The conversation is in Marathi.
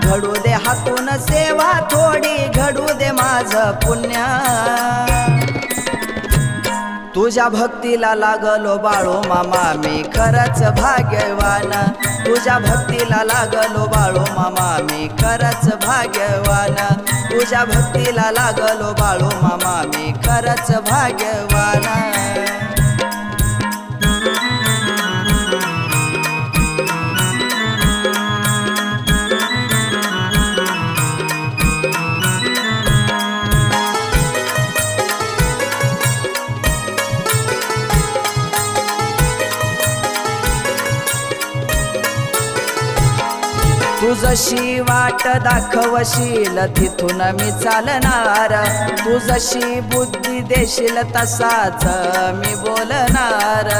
घडू दे हातून सेवा थोडी, घडू दे माझं पुण्य। तुझ्या भक्तीला लागलो बाळू मामा मी खरंच भाग्यवान, तुझ्या भक्तीला लागलो बाळू मामा मी खरंच भाग्यवान, तुझ्या भक्तीला लागलो बाळू मामा मी खरंच भाग्यवान। तू जशी वाट दाखवशील तिथून मी चालणार, तू जशी बुद्धी देशील तसाच मी बोलणार।